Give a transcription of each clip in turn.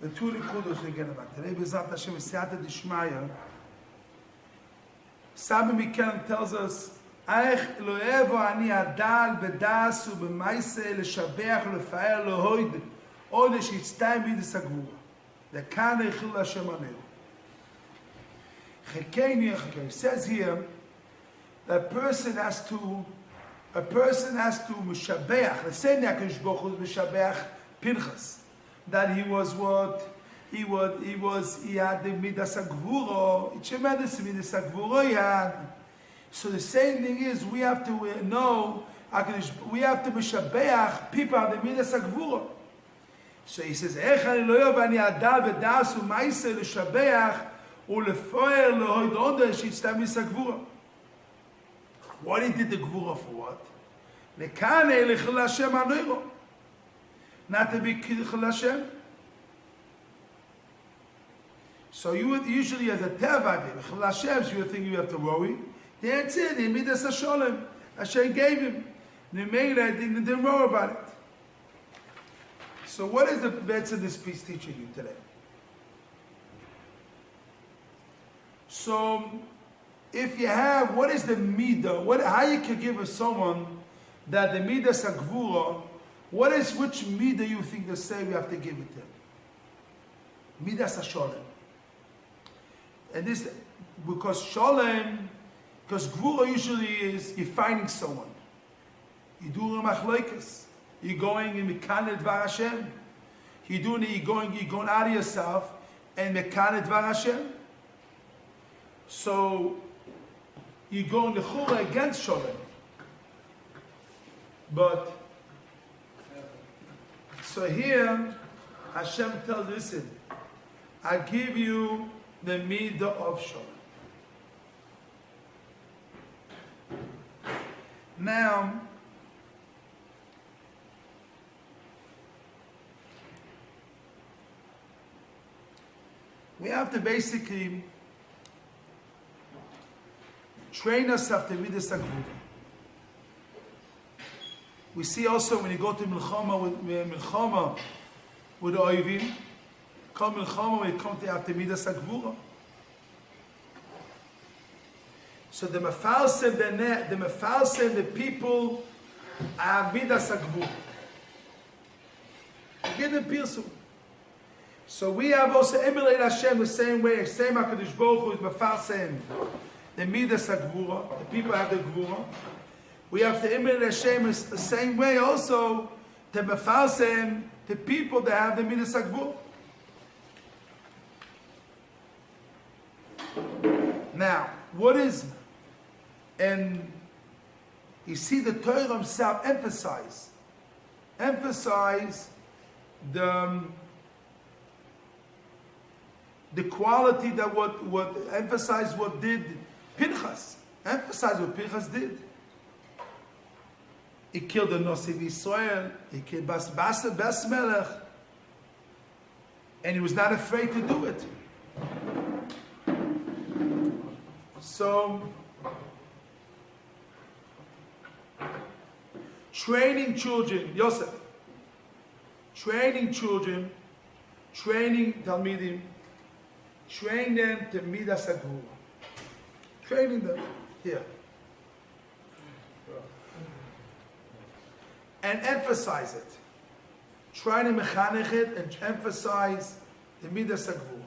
the two Nekudos we're going about today. B'ezrat Hashem Siyata Dishmaya. Sabbi Mikel tells us, Eich lo evo ani adal bedas ubemaise leshabeach ulefaer lohoid odesh yitztayim b'yidas hagvura. Lekana yichil Hashem aneu. Chekeni chekeni. It says here that a person has to mishabeach. Let's say Hakadosh Baruch Hu mishabeach Pinchas, that he was what he had the midas hagvura, tremendous midas hagvura he had. So the same thing is, we have to know, we have to mishabeach people have the midas hagvura. So he says, Ech ani lo yov ani adal bedas u'maise l'shabeach u'lefoer lehoid odesh yitztayim b'yidas hagvura. What he did the gvura for what? Lekane l'chil Hashem anoiro. Not to be l'chil Hashem. So you would usually, as a teva, l'chil Hashem, so you would think you have to worry. That's it. He made us a sholem. Hashem gave him. Nemeira didn't worry about it. So what is the Botzer of this piece teaching you today? So if you have, what is the midah? How you can give someone that the midah sagvura? Which midah you think they say we have to give it to? Midah sasholem. And this because gvura usually is you're finding someone. You do a machlokes. You're going in mekanet dvar Hashem. You're going out of yourself and mekanet dvar Hashem. So you're going to chura against sholem. But so here Hashem tells, listen, I give you the midah of sholem. Now, we have to basically train ourselves to read this agvura. We see also when you go to milchama with the oivim, come milchama when you come to have to read this agvura. So the mefalsem, the people are midas hagvura. Give them pilsum. So we have also emulate Hashem the same way. Same Hakadosh Baruch Hu is mefalsem the midas hagvura. The people have the gvura. We have to emulate Hashem the same way also to mefalsem the people that have the midas hagvura. Now, what is, and you see the Torah himself emphasize the quality that what emphasize what did Pinchas, emphasize what Pinchas did. He killed the Nosiv Yisrael, he killed Bas Melech, and he was not afraid to do it. So, training children, Yosef, training Talmidim, train them to midas hagvura. Training them here. And emphasize it. Try to mechanech it and emphasize the midas hagvura.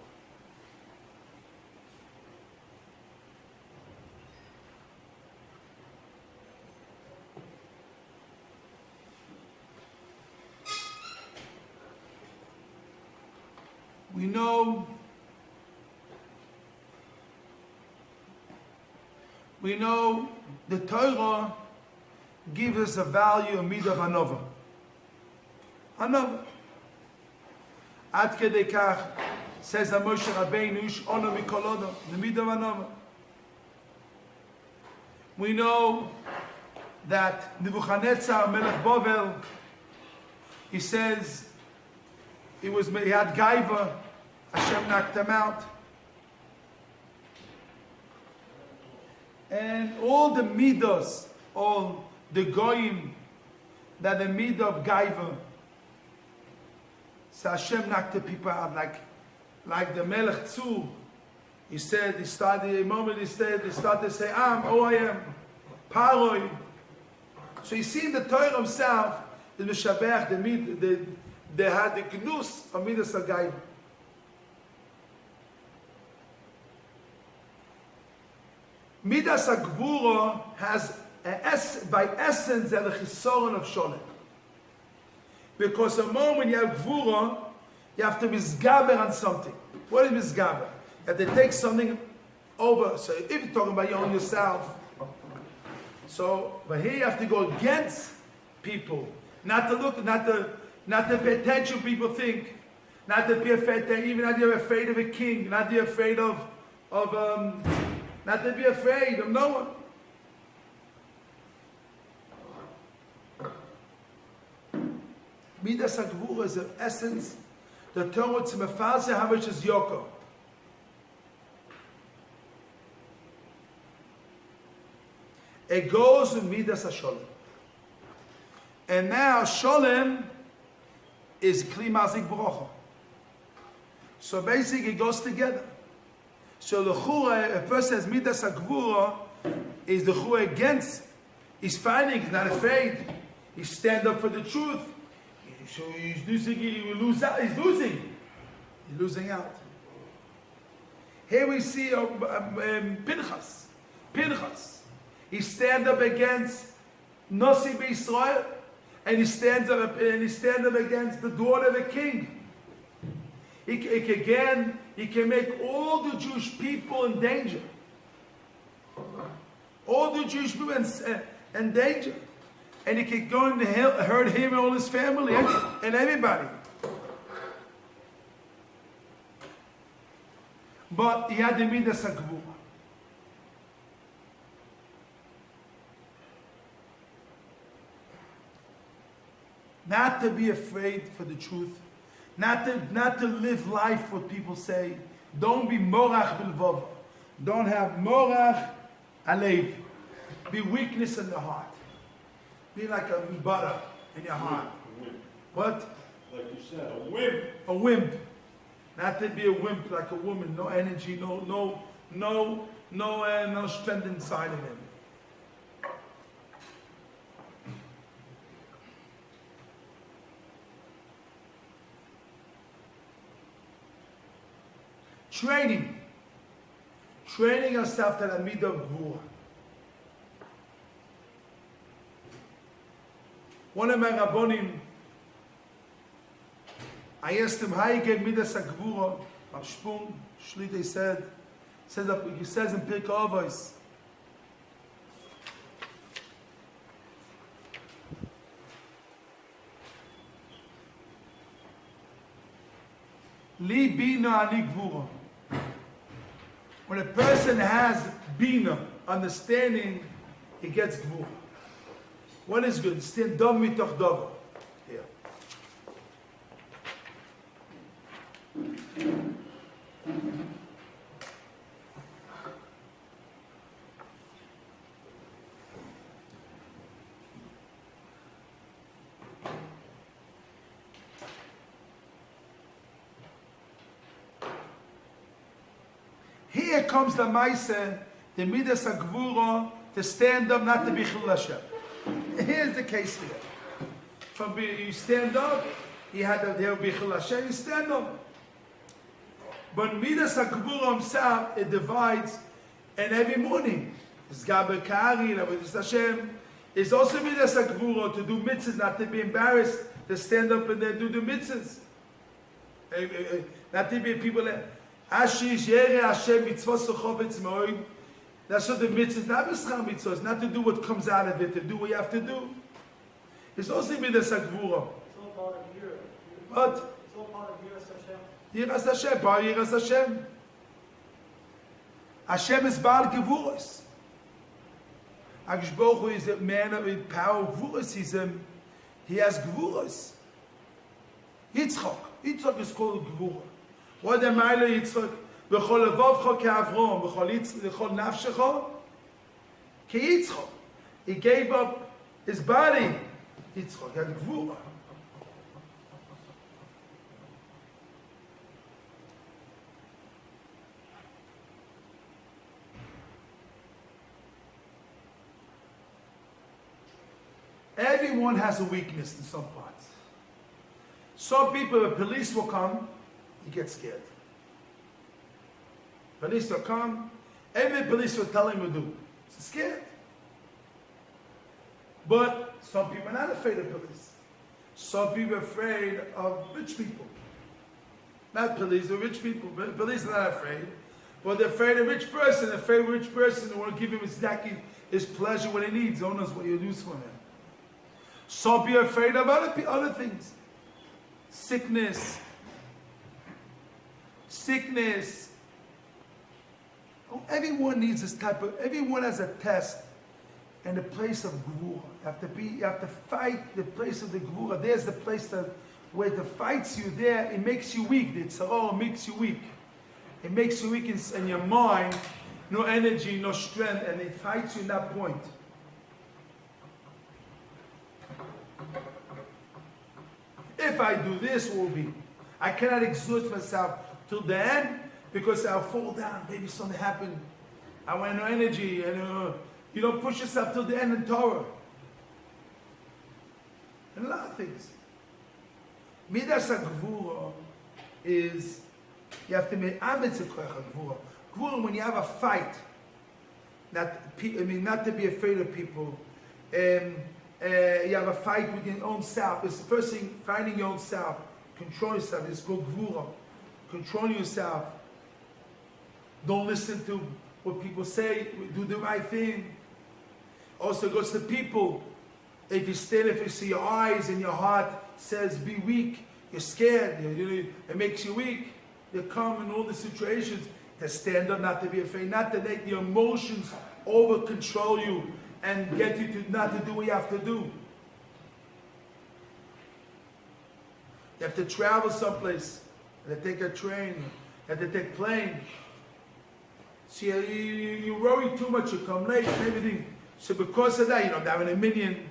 We know the Torah gives us a value, a midah of anova. Anova. Ad kedei kach, says the Moshe Rabbeinu, ish ono mikol odom, the midah of anova. We know that Nebuchadnezzar, Melech Bovel, he says, he had gaiva, Hashem knocked him out. And all the midos, all the goyim, that the midah of gaiva, So Hashem knocked the people out like the Melech Tzur. He said, they started to say, I am, Paroi. So you see in the Torah himself, the Meshabeach, they had the Gnus of Midas HaGayim. Midas HaGvura has, by essence, the Chisoron of Sholem. Because the moment you have Gvura, you have to misgaber on something. What is misgaber? You have to take something over. So if you're talking about your own yourself, but here you have to go against people, not to pay attention to people think, not to be afraid, even not to be afraid of a king, not to be afraid not to be afraid of no one. Midas HaGvura is the essence. The Torah tzimefazeh how much is Yoko. It goes with Midas HaSholem. And now Sholem is Kli Mazik Brocha. So basically it goes together. So the Chura, a person has Midas HaGvura, is the Chura against. He's fighting, he's not afraid. He stand up for the truth. So he's losing, he will lose out. He's losing. He's losing out. Here we see Pinchas. Pinchas. He stands up against Nasi B'Yisrael, and he stands up against the daughter of a king. He can make all the Jewish people in danger. All the Jewish people in danger. And he can go and hurt him and all his family and everybody. But he had the Midas HaGvura. Not to be afraid for the truth. Not to live life what people say. Don't be morach bilvova. Don't have morach alev. Be weakness in the heart. Be like a butter in your heart. What? Like you said, a wimp. A wimp. Not to be a wimp like a woman. No energy, no strength inside of him. Training yourself to the midah of Gvura. One of my Rabbonim, I asked him how you get midas HaGvura. Shpung, Shlita he says in Pirkei Avos, Li bina ali gvura. When a person has bina, understanding, he gets gvura. What is good? Stand dom mitoch dova. Here. Here comes the Maise, the Midas HaGvura, to stand up, not to be Chil Hashem. Here's the case here. From you stand up, there will be Chil Hashem, you stand up. But Midas HaGvura himself, it divides, and every morning, it's Gaber Kari, Midas Hashem, it's also Midas HaGvura to do mitzvahs, not to be embarrassed, to stand up and then do the mitzvahs. Not to be people that, Ashish Yere Hashem mitzvah sochovetz moed. That's what the mitzvah is, not b'schar mitzvah. It's not to do what comes out of it, to do what you have to do. It's also Midas HaGvura. It's all part of Yiras. What? It's all part of Yiras Hashem. Yiras Hashem, part of Yiras Hashem. Hashem is Baal Gevuros. HaKadosh Baruch Hu is a man with power of Gevuros. He has Gevuros. Yitzchak is called Gevura. What the Maila Yitzchak? V'chol levavcha ke'Avrom, v'chol nafshecha ke'Yitzchak. He gave up his body. Yitzchak had Gvura. Everyone has a weakness in some parts. Some people, the police will come, you get scared. Police will come, every police will tell him to do. He's scared. But some people are not afraid of police. Some people are afraid of rich people. Not police, the rich people. Police are not afraid. But they're afraid of a rich person. They're afraid of a rich person. They want to give him exactly his pleasure, what he needs. Don't know what you use from him. Some people are afraid of other things. Sickness. Oh, everyone needs this type of, everyone has a test and a place of gvura. You have to fight the place of the gvura. There's the place that where it fights you there, it makes you weak. The tzara makes you weak. It makes you weak in your mind, no energy, no strength, and it fights you in that point. If I do this, what will be? I cannot exert myself till the end because I'll fall down. Maybe something happened. I want no energy, and you don't push yourself till the end in Torah. And a lot of things. Midas HaGvura is, you have to make Amitz HaGvura. Gvura, when you have a fight, not to be afraid of people, you have a fight with your own self. It's the first thing, finding your own self, control yourself. It's called Gvura. Controlling yourself. Don't listen to what people say, do the right thing. Also goes to people. If you stand, if you see your eyes and your heart says be weak, you're scared, it makes you weak. You come in all the situations to stand up, not to be afraid, not to let your emotions over control you and get you to not to do what you have to do. You have to travel someplace, you have to take a train, you have to take a plane. See, you worry too much, you come late and everything. So because of that, you don't have a minion.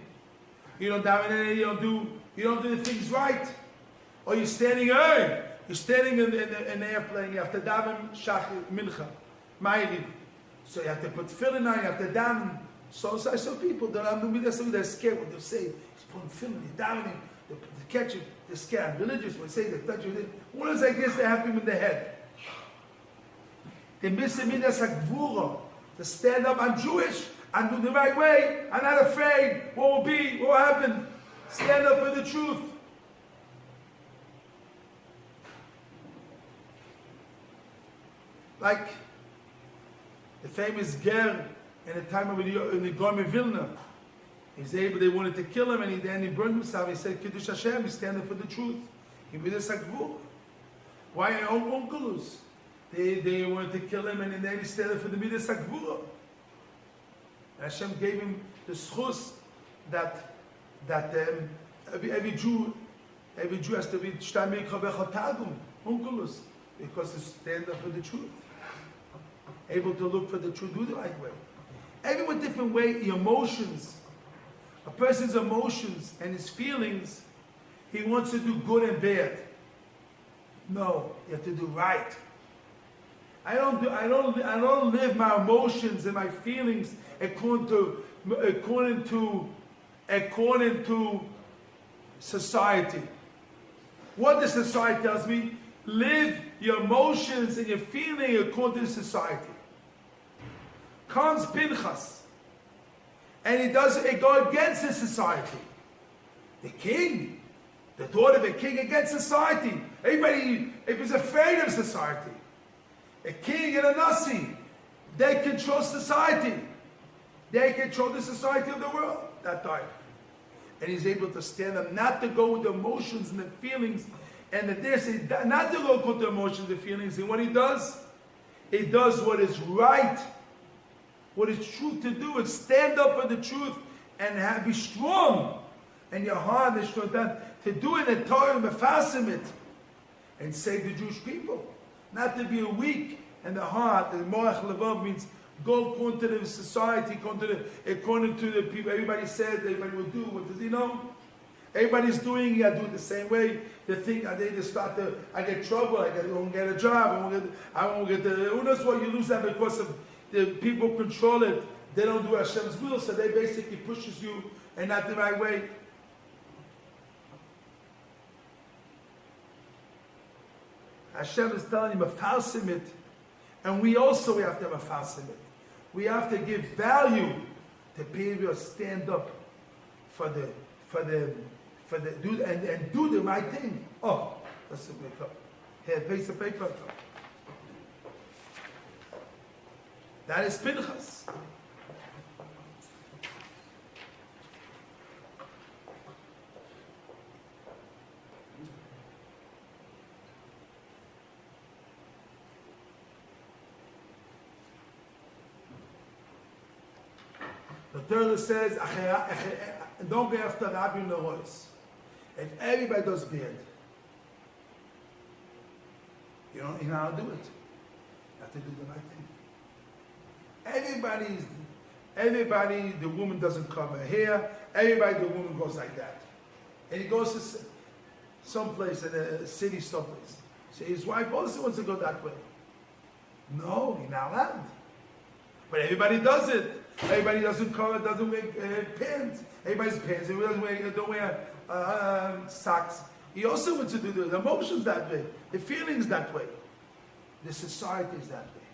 You don't do the things right. Or you're standing in an airplane, you have to daven shachar mincha, ma'ariv. So you have to put tefillin on, you have to daven. So I saw people that they're scared what they'll say. He's putting tefillin, he's davening, they catch it, they're scared. Religious, when they say they touch you, one is like this, they have him in the head. They miss him in HaGvura, to stand up, I'm Jewish, I'm doing the right way, I'm not afraid, what will be, what will happen? Stand up for the truth. Like the famous Ger in the time of the Gomer Vilna. They wanted to kill him, and then he burned himself. He said, Kiddush Hashem, he's standing for the truth. He made us HaGvura. Why Onkelos? They wanted to kill him, and then he standing for the Midas HaGvura. Hashem gave him the schus that every Jew has to be shtamei chavecha tagum, Onkelos, because they stand up for the truth. Able to look for the truth, do the right way. Everyone different way, the emotions. A person's emotions and his feelings, he wants to do good and bad. No, you have to do right. I don't live my emotions and my feelings according to society. What the society tells me, live your emotions and your feeling according to society. Comes Pinchas, and it go against the society. The king, the daughter of a king against society. Everybody is afraid of society. A king and a nasi, they control society. They control the society of the world that time. And he's able to stand up, not to go with the emotions and the feelings, and not to go with the emotions and feelings. And what he does what is right, what is true to do, and stand up for the truth, and be strong. And your heart is strong to do it in Torah and mefasim it, and save the Jewish people. Not to be weak in the heart. The moach levav means go according to the society, according to the people. Everybody says, everybody will do. What does he know? Everybody's doing it. I do it the same way. They think I get trouble. I won't get a job. I won't get who knows what you lose that because of the people control it. they don't do Hashem's will, so they basically pushes you and not the right way. Hashem is telling you mafalsim it, and we have to mafalsim it. We have to give value to people who stand up for the do the right thing. Oh, that's a big cup. Here, piece of paper. That is Pinchas. The Torah says, don't go after Rabbi Leroy's. If everybody does bad, you know how to do it. You have to do the right thing. Everybody, the woman doesn't cover her hair. Everybody, the woman goes like that. And he goes to someplace in a city, someplace. So his wife also wants to go that way. No, you're not allowed. But everybody does it. Everybody doesn't wear pants. Everybody's pants. Everybody don't wear socks. He also wants to do the emotions that way, the feelings that way. The society is that way.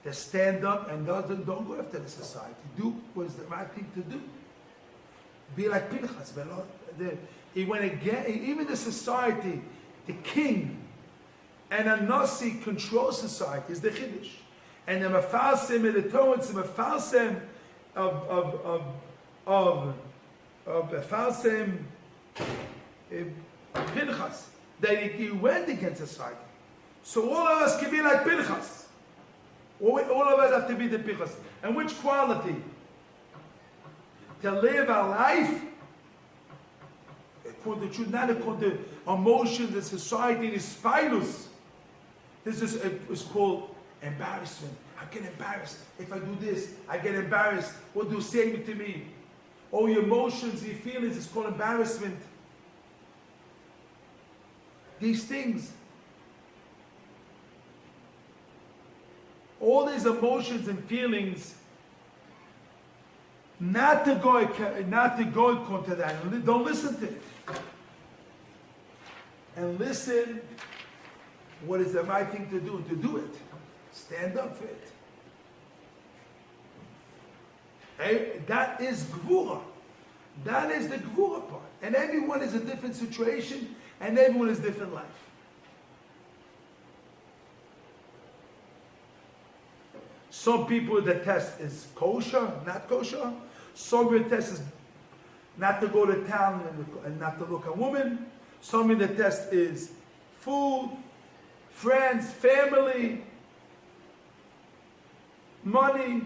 They stand up and don't go after the society. Do what is the right thing to do. Be like Pinchas. He went again. Even the society, the king, and a Nasi controls society. Is the Chiddush. And the Mephalsim, the Torah, the Mephalsim of Mephalsim Pinchas, that he went against society. So all of us can be like Pinchas. All of us have to be the Pinchas. And which quality? To live our life according to truth, not according to emotions and society, and spinus. This is called embarrassment. I get embarrassed. If I do this, I get embarrassed. What do you say to me? All your emotions, your feelings, is called embarrassment. These things. All these emotions and feelings, not to go into that. Don't listen to it. And listen what is the right thing to do it. Stand up for it. Hey, that is Gvura. That is the Gvura part. And everyone is a different situation, and everyone is different life. Some people, the test is kosher, not kosher. Some of the test is not to go to town and not to look at women. Some of the test is food, friends, family, money,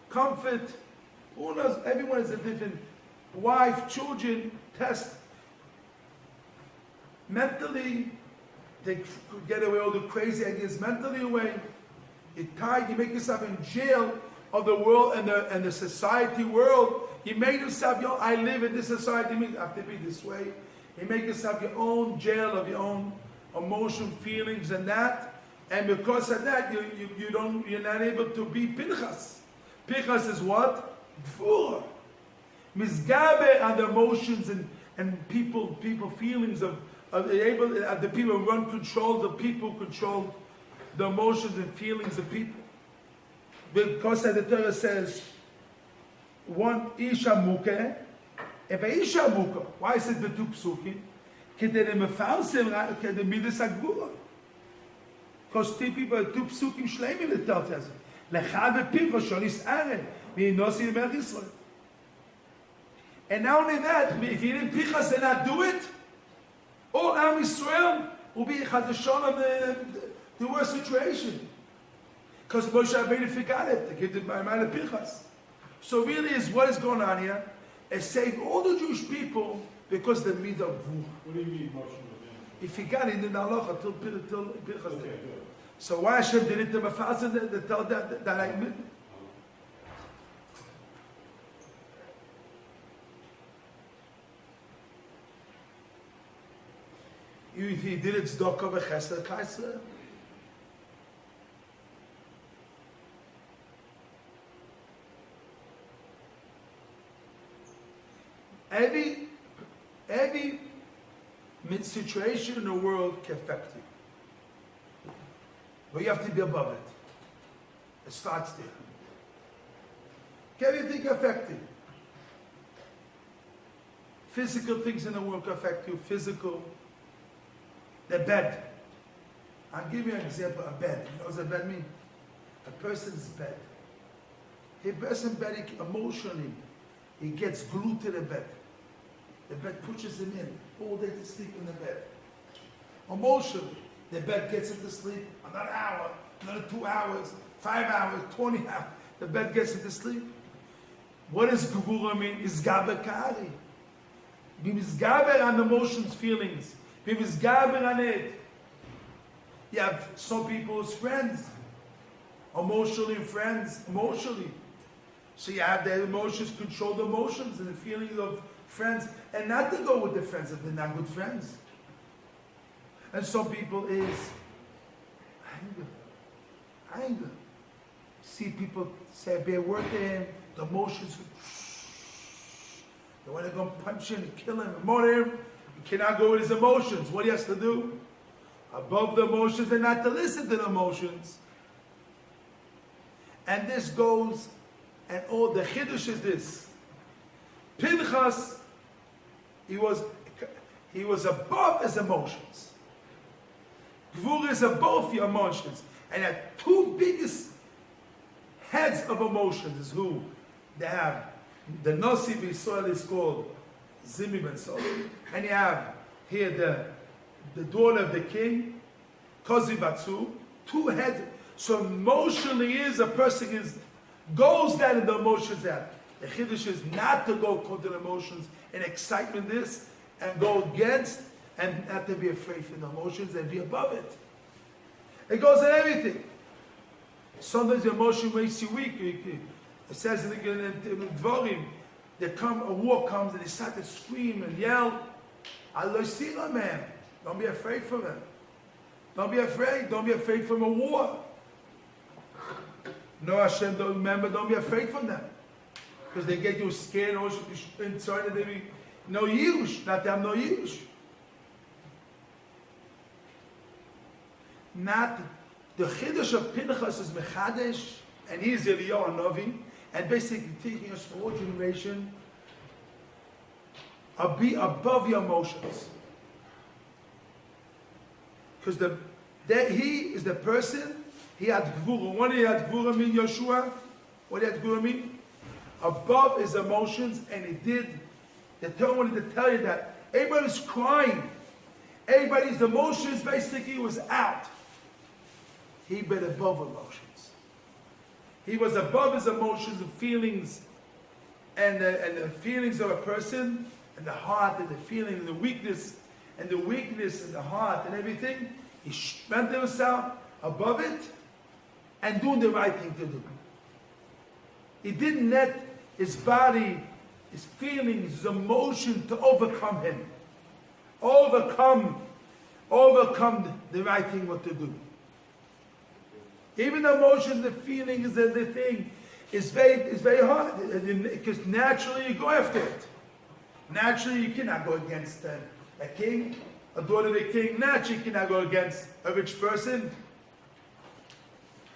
comfort. Who knows? Everyone is a different wife, children, test. Mentally, they get away all the crazy ideas mentally away. You're tired, you make yourself in jail of the world and the society world. You make yourself, I live in this society, I have to be this way. You make yourself your own jail of your own emotion, feelings, and that. And because of that, you're not able to be Pinchas. Pinchas is what? Gvura. Mizgabe are the emotions and people feelings of the people who run control, the people control the emotions and feelings of people. Because the Torah says, one Isha Muke, if a Isha Muke, why is it the two psukim? Because two people, two psukim shleimim, the Torah says, Lecha v'pincho sholis are, v'inosi v'melech Yisrael. And not only that, if you didn't Pinchas and not do it, all Am Yisrael will be chazashon of the worst situation. Because Moshe Rabbeinu forgot it, to give the Ma'amad of Pinchas. So really is what is going on here, is save all the Jewish people because the midah of Gvura. What do you mean, Moshe Rabbeinu? He forgot it in the halacha till Pinchas Okay, did. good. So why Hashem did it to Mephalsim to tell that I admit? He did it tzedakah v'chesed kaisra. Every situation in the world can affect you. But you have to be above it. It starts there. Everything can affect you. Physical things in the world can affect you. Physical. The bed. I'll give you an example. A bed. You know what a bed means? A person's bed. A person's bed, emotionally, he gets glued to the bed. The bed pushes him in all day to sleep in the bed. Emotionally, the bed gets him to sleep another hour, another 2 hours, 5 hours, 20 hours. The bed gets him to sleep. What does gevura mean? Izgaber kari. Be mizgaber on emotions, feelings. Be mizgaber on it. You have some people's friends. Emotionally friends, emotionally. So you have their emotions, control the emotions and the feelings of friends, and not to go with the friends if they're not good friends. And some people is anger. See people say a bad word to him, the emotions, they want to go punch him and kill him and murder him. He cannot go with his emotions. What he has to do? Above the emotions and not to listen to the emotions. And this goes, and all the chiddush is this. Pinchas, he was above his emotions. Gvura is above your emotions. And the two biggest heads of emotions is who? They have, the Nasi B'Yisrael is called Zimri Ben Soli, and you have here the daughter of the king, Kozi Batsu, two heads. So emotionally a person goes down in the emotions that. The chiddush is not to go according to the emotions and excitement this and go against and not to be afraid from the emotions and be above it. It goes in everything. Sometimes the emotion makes you weak. It says in the Dvarim, a war comes and they start to scream and yell. Allah see man. Don't be afraid from him. Don't be afraid. Don't be afraid from a war. No, Hashem, don't be afraid from them. Because they get you scared inside and they be no use, not them no use. Not the chiddush of Pinchas is Mechadesh, and he's Eliyahu Novi, and basically taking us for all generation, be above your emotions. Because he is the person. He had gvura. What did he had gvura mean, Yeshua? What did he had gvura mean? Above his emotions, and he did. The Torah wanted to tell you that everybody's crying. Everybody's emotions basically was out. He been above emotions. He was above his emotions and feelings, and the feelings of a person, and the heart, and the feeling, and the weakness in the heart, and everything. He strengthened himself above it, and doing the right thing to do. He didn't let his body, his feelings, his emotion to overcome him. Overcome the right thing what to do. Even the emotions, the feelings, and the thing is very hard. Because naturally you go after it. Naturally you cannot go against a king, a daughter of the king. Naturally you cannot go against a rich person.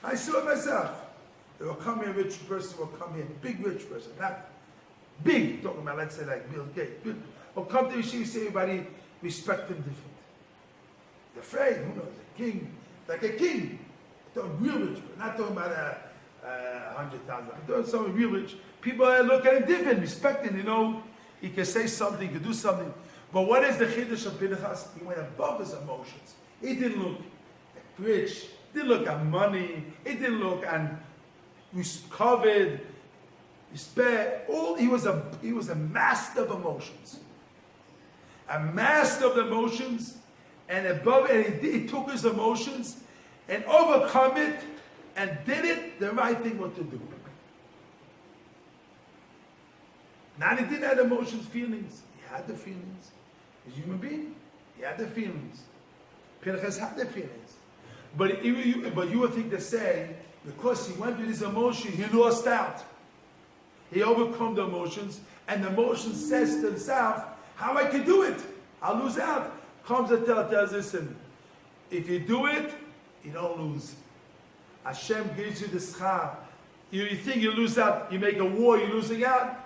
I saw it myself. There will come here a rich person, will come here, big rich person, not big, talking about, let's say like Bill Gates. Will come to Yeshiva, see everybody respect him different. They're afraid, who knows, a king, like a king. I'm talking real rich, not talking about 100,000. I'm talking someone real rich. People look at him different, respect him, he can say something, he can do something. But what is the chiddush of Pinchas? He went above his emotions. He didn't look rich. He didn't look at money. He didn't look at covered, respect. He was a master of emotions. A master of the emotions, and above it, he took his emotions and overcome it and did it the right thing what to do. Now he didn't have emotions, feelings. He had the feelings. He's a human being. He had the feelings. Pinchas had the feelings. But you would think to say, because he went with his emotions, he lost out. He overcome the emotions, and the motion says to himself, how I can do it? I'll lose out. Comes and tells, listen, if you do it, you don't lose. Hashem gives you the schar. You think you lose out, you make a war, you're losing out.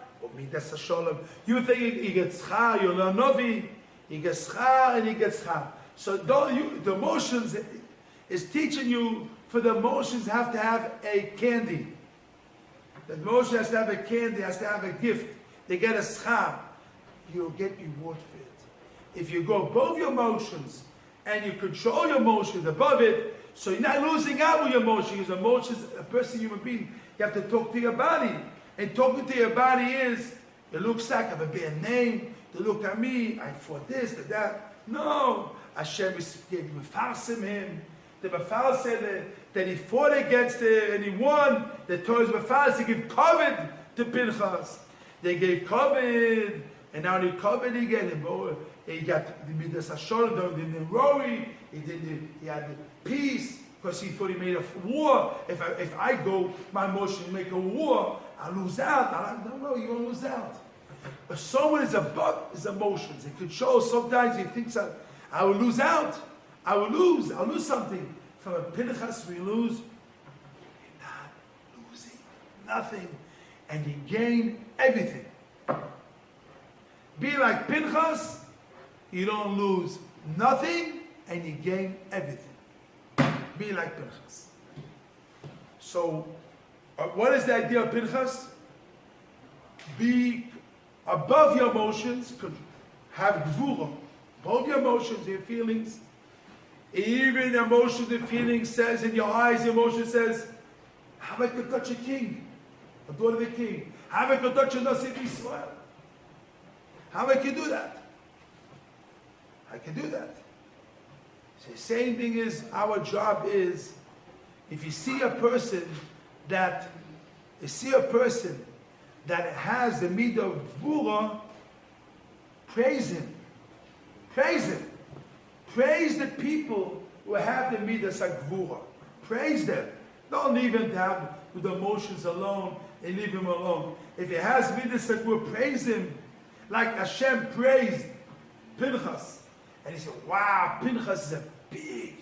That's a shalom. You think you get schar, you're a novi, you get schar and you get schar. So the motions is teaching you, for the motions have to have a candy. The motion has to have a candy, has to have a gift. They get a schar. You'll get reward for it. If you go above your motions and you control your motions above it, so you're not losing out with your emotions. Because emotions, a person, human being, you have to talk to your body. And talking to your body is, it looks like I have a bad name. They look at me, I fought this, that. No. Hashem gave him. The Mefal said that he fought against it and he won. The Torah's Mefal to give covet to Pinchas. They gave covet, and now they covet again. He got the Midas HaSholem, he did the Rory, he had the peace, because he thought he made a war. If I go, my motion make a war, I'll lose out. No, you won't lose out. But someone is above his emotions. It could show sometimes he thinks I will lose out. I'll lose something. From a Pinchas we lose. You're not losing nothing. And you gain everything. Be like Pinchas, you don't lose nothing and you gain everything. Be like Pinchas. So, what is the idea of Pinchas? Be above your emotions, have gvura. Above your emotions, your feelings. Even emotions and feelings says in your eyes, emotion says, how I could touch a king, a daughter of a king. How I could touch a Nasi Israel. How I can do that? I can do that. So the same thing is, our job is, if you see a person that has the midah of gvura, praise him. Praise him. Praise the people who have the midas gvura. Praise them. Don't leave him down with the emotions alone and leave him alone. If he has midas gvura, praise him. Like Hashem praised Pinchas. And he said, wow, Pinchas is a big.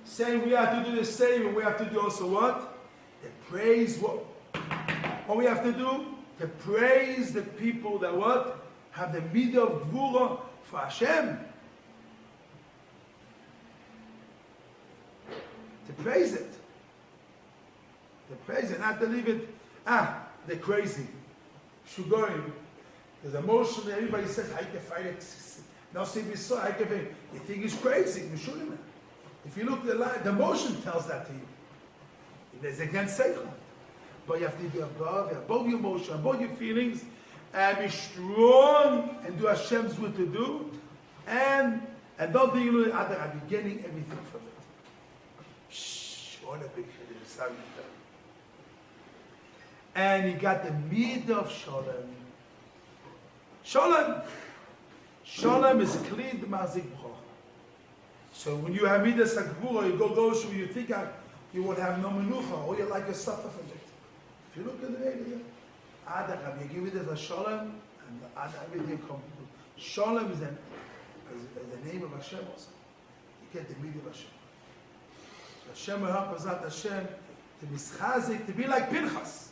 Saying we have to do the same, and we have to do also what? The praise what? What we have to do? To praise the people that what? Have the midah of gvura for Hashem. To praise it. To praise it, not to leave it, they're crazy. Shugorim. There's emotion, everybody says, I can fight it. Now see me so, I can fight it. You think it's crazy, Meshulim. If you look at the line, the emotion tells that to you. It's against Seichel. But you have to be above your emotion, above your feelings, and be strong and do Hashem's will to do. And don't think you know other, I'll be getting everything from it. What a big shit. And you got the midah of Sholem. Sholem is clean the mazik broch. So when you have midas gvura, you go through, you think you would have no menucha, or your life is suffer from it. If you look at the area, Adacham, you give it as a Sholem, and the everything comes. Sholem is the name of Hashem also. You get the midah of Hashem. Hashem will help us out, Hashem, to be schazik, to be like Pinchas.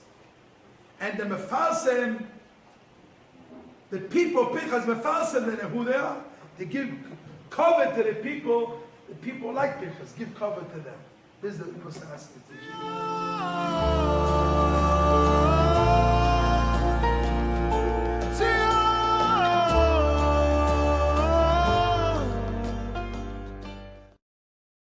And the Mefarsim, the people, Pinchas, Mefarsim, who they are, to give cover to the people like Pinchas, give cover to them. This is the Mussar teaching.